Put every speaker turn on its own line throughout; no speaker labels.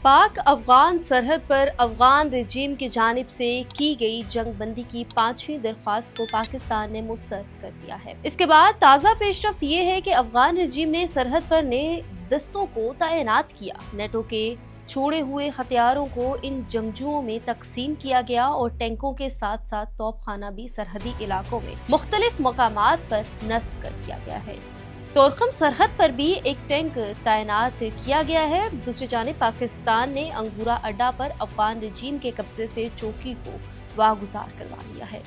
पाक अफगान सरहद पर अफगान रजीम की जानिब से की गई जंग बंदी की 5वीं दरख्वास्त को पाकिस्तान ने मुस्तरद कर दिया है। इसके बाद ताज़ा पेशरफ्त ये है कि अफगान रजीम ने सरहद पर नए दस्तों को तैनात किया। नेटो के छोड़े हुए हथियारों को इन जंगजुओं में तकसीम किया गया और टैंकों के साथ साथ तोपखाना भी सरहदी इलाकों में मुख्तलिफ मकामात पर नस्ब कर दिया गया है। तोरखम सरहद पर भी एक टैंक तैनात किया गया है। दूसरी जानिब पाकिस्तान ने अंगूरा अड्डा पर अफगान रजीम के कब्जे से चौकी को वागुजार करवा लिया है।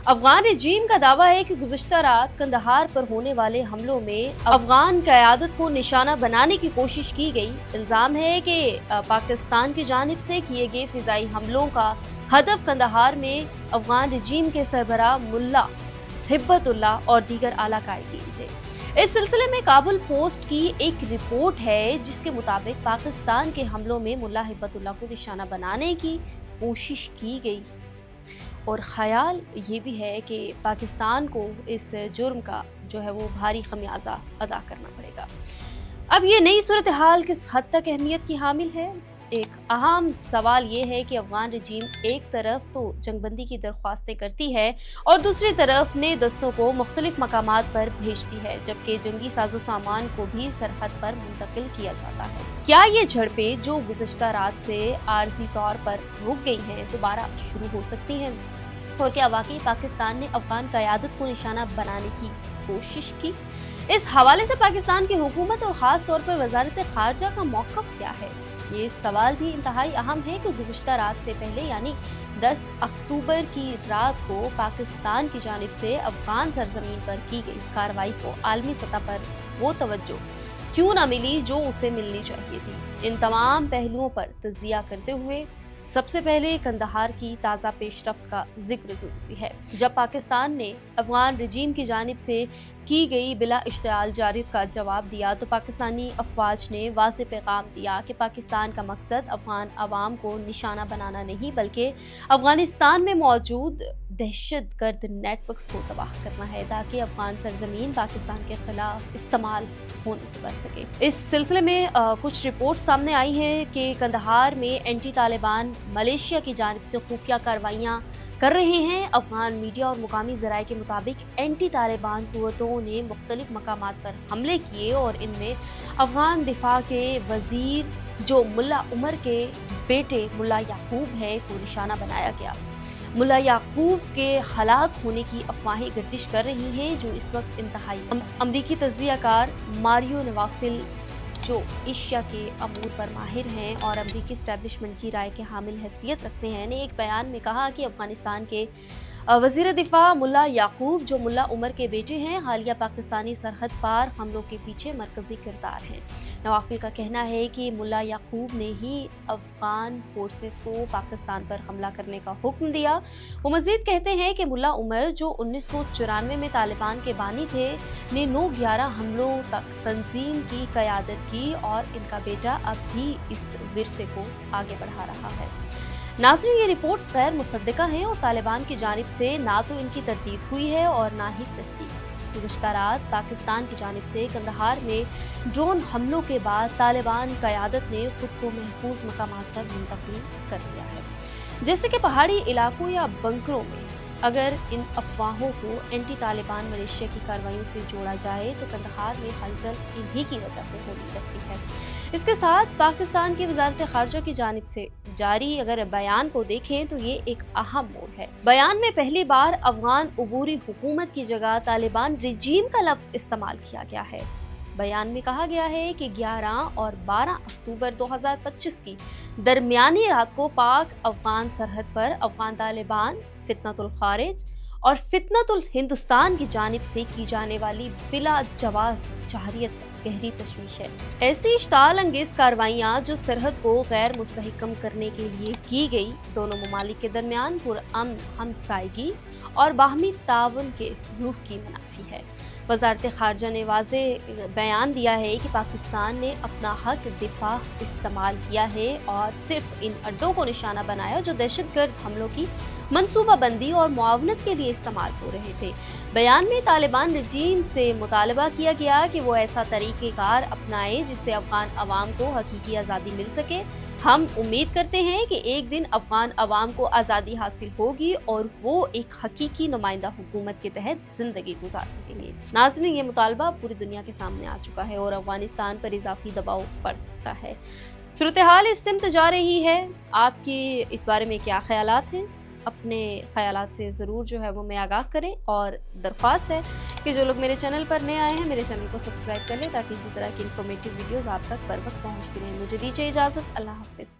अफगान रजीम का दावा है कि गुज़श्ता रात कंदहार पर होने वाले हमलों में अफगान क़यादत को निशाना बनाने की कोशिश की गई। इल्ज़ाम है कि पाकिस्तान की जानिब से किए गए फ़िज़ाई हमलों का हदफ कंदहार में अफगान रजीम के सरबराह मुल्ला हिब्बतुल्लाह और दीगर आला कायदीन थे। इस सिलसिले में काबुल पोस्ट की एक रिपोर्ट है जिसके मुताबिक पाकिस्तान के हमलों में मुल्ला हिब्बतुल्लाह को निशाना बनाने की कोशिश की गई और ख्याल ये भी है कि पाकिस्तान को इस जुर्म का जो है वो भारी खमियाजा अदा करना पड़ेगा। अब ये नई सूरत हाल किस हद तक अहमियत की हामिल है? एक अहम सवाल ये है कि अफगान रजीम एक तरफ तो जंगबंदी की दरख्वास्तें करती है और दूसरी तरफ नए दस्तों को मुख्तलिफ मकामात पर भेजती है, जबकि जंगी साजो सामान को भी सरहद पर मुंतकिल किया जाता है। क्या ये झड़पें जो गुज़श्ता रात से आर्जी तौर पर रुक गई हैं दोबारा शुरू हो सकती हैं? और क्या वाकई पाकिस्तान ने अफगान क़यादत को निशाना बनाने की कोशिश की? इस हवाले से पाकिस्तान की हुकूमत और ख़ास तौर पर वज़ारत ख़ारजा का मौक़िफ़ क्या है? ये सवाल भी इंतहाई अहम है कि गुज़श्ता रात से पहले यानी 10 अक्टूबर की रात को पाकिस्तान की जानिब से अफगान सरजमीन पर की गई कार्रवाई को आलमी सतह पर वो तवज्जो क्यों न मिली जो उसे मिलनी चाहिए थी? इन तमाम पहलुओं पर तजिया करते हुए सबसे पहले कंदहार की ताज़ा पेशरफ्त का जिक्र ज़रूरी है। जब पाकिस्तान ने अफगान रजीम की जानिब से की गई बिला इश्तियाल जारिद का जवाब दिया तो पाकिस्तानी अफवाज ने वाज़ेह पैगाम दिया कि पाकिस्तान का मकसद अफगान अवाम को निशाना बनाना नहीं बल्कि अफगानिस्तान में मौजूद दहशतगर्द नेटवर्क्स को तबाह करना है ताकि अफगान सरजमीन पाकिस्तान के खिलाफ इस्तेमाल होने से बच सके। इस सिलसिले में कुछ रिपोर्ट सामने आई हैं कि कंदहार में एंटी तालिबान मलेशिया की जानिब से खुफिया कार्रवाइयाँ कर रहे हैं। अफगान मीडिया और मुकामी ज़राए के मुताबिक एंटी तालिबान कुव्वतों ने मुख्तलिफ मकामात पर हमले किए और इनमें अफगान दिफा के वजीर जो मुल्ला उमर के बेटे मुल्ला याकूब है को निशाना बनाया गया। मुल्ला याकूब के हलाक होने की अफवाहें गर्दिश कर रही हैं जो इस वक्त इंतहाई अमरीकी तज्ज़ियाकार मारियो नवाफिल जो एशिया के अमूर पर माहिर हैं और अमरीकी इस्टेब्लिशमेंट की राय के हामिल हैसियत रखते हैं ने एक बयान में कहा कि अफगानिस्तान के वज़ीर दिफा मुल्ला याकूब जो मुल्ला उमर के बेटे हैं हालिया पाकिस्तानी सरहद पार हमलों के पीछे मरकज़ी किरदार हैं। नवाफिल का कहना है कि मुल्ला याकूब ने ही अफगान फोर्सेस को पाकिस्तान पर हमला करने का हुक्म दिया। वो मज़ीद कहते हैं कि मुल्ला उमर जो 1994 में तालिबान के बानी थे ने 9/11 हमलों तक तंजीम की क़यादत की और इनका बेटा अब भी इस विरसे को आगे बढ़ा रहा है। नाज़रीन, ये रिपोर्ट्स गैर मुसद्दिका हैं और तालिबान की जानिब से ना तो इनकी तरदीद हुई है और ना ही तस्दीक। गुज़श्ता रात पाकिस्तान की जानिब से कंदहार में ड्रोन हमलों के बाद तालिबान क़यादत ने खुद को महफूज मकामात पर मुंतकिल कर दिया है, जैसे कि पहाड़ी इलाकों या बंकरों में। अगर इन अफवाहों को एंटी तालिबान मलेशिया की कार्रवाइयों से जोड़ा जाए तो कंदहार में हलचल इन्हीं की वजह से होने लगती है। इसके साथ पाकिस्तान की वज़ारत ख़ारजा की जानिब से जारी अगर बयान को देखें तो ये एक अहम मोड़ है। बयान में पहली बार अफगान उबूरी हुकूमत की जगह तालिबान रजीम का लफ्ज़ इस्तेमाल किया गया है। बयान में कहा गया है कि 11 और 12 अक्टूबर 2025 की दरमियानी रात को पाक अफगान सरहद पर अफगान तालिबान फितनतुल खारिज और फितनतुल हिंदुस्तान की जानिब से की जाने वाली बिला जवाज जारियत गहरी तशवीश है। ऐसी इश्ताल अंगेज कार्रवाइयाँ जो सरहद को गैर मुस्तहकम करने के लिए की गई, दोनों ममालिक के दरमियान पुरअमन हमसायगी और बाहमी ताउन के रूह की मुनाफी है। वज़ारत ख़ारजा ने वाज़ेह बयान दिया है कि पाकिस्तान ने अपना हक दिफा इस्तेमाल किया है और सिर्फ इन अड्डों को निशाना बनाया जो दहशतगर्द हमलों की मनसूबाबंदी और मुआवनत के लिए इस्तेमाल हो रहे थे। बयान में तालिबान रजीम से मुतालबा किया गया कि वो ऐसा तरीक़ेकार अपनाए जिससे अफ़गान अवाम को हकीकी आज़ादी मिल सके हम उम्मीद करते हैं कि एक दिन अफगान अवाम को आज़ादी हासिल होगी और वो एक हकीकी नुमाइंदा हुकूमत के तहत जिंदगी गुजार सकेंगे। नाज़रीन, ये मुतालबा पूरी दुनिया के सामने आ चुका है और अफगानिस्तान पर इजाफी दबाव पड़ सकता है। सूरत हाल इस सिमत जा रही है। आपकी इस बारे में क्या ख्यालात हैं? अपने ख्यालात से ज़रूर जो है वो मैं आगाह करें, और दरख्वास्त है कि जो लोग मेरे चैनल पर नए आए हैं मेरे चैनल को सब्सक्राइब कर लें ताकि इसी तरह की इन्फॉर्मेटिव वीडियोज़ आप तक बर वक्त पहुँचती रहें। मुझे दीजिए इजाज़त। अल्लाह हाफ़िज़।